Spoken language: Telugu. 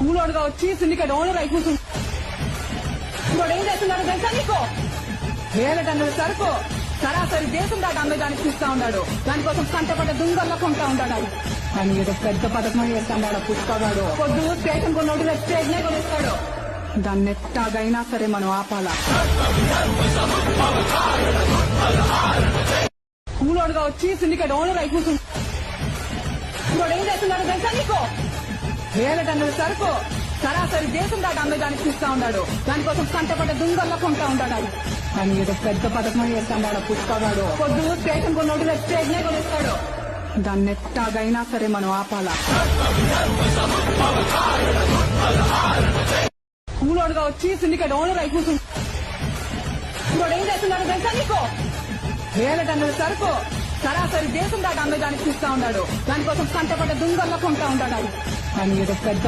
కూలోడుగా వచ్చి సిండికేట్ ఓనర్ అయి కూర్చుంది. ఇప్పుడు ఏం చేస్తున్నాడు తెలుసా నీకు? 1000 టన్నుల సరుకు సరాసరి దేశం దాటి అమ్మేదానికి చూస్తా ఉన్నాడు. దానికోసం కంటపడ్డ దుంగల్లో కొంటా ఉంటాడు. కానీ ఏదో పెద్ద పథకం చేస్తాడు పుష్పగాడు. పొద్దు స్టేషన్ కొన్నోటి స్టేట్ నే కొనిస్తాడు. దాన్ని ఎట్టాగైనా సరే మనం ఆపాలా. కూలోడుగా వచ్చి సిండికేట్ ఓనర్ అయి కూర్చుంది. ఇప్పుడు ఏం చేస్తున్నాడు తెలుసా నీకు? 1000 టన్నుల సరుకు సరాసరి దేశం దాటి అమ్మేదానికి చూస్తా ఉన్నాడు. దానికోసం కంటపడ్డ దుంగల్లో కొంటా ఉంటాడు. కానీ ఏదో పెద్ద పథకం చేస్తాడు పుష్పగాడు. పొద్దు స్టేషన్ కొన్నోటి స్టేట్ నే కొనిస్తాడు. దాన్ని ఎట్టాగైనా సరే మనం ఆపాలా. కూలోడుగా వచ్చి సిండికేట్ ఓనర్ అయి కూర్చుంది. ఇప్పుడు ఏం చేస్తున్నాడు తెలుసా నీకు? 1000 టన్నుల సరుకు సరాసరి దేశం దాటి అమ్మేదానికి చూస్తా ఉన్నాడు. దానికోసం కంటపడ్డ దుంగల్లో కొంటా ఉంటాడు. కానీ ఏదో పెద్ద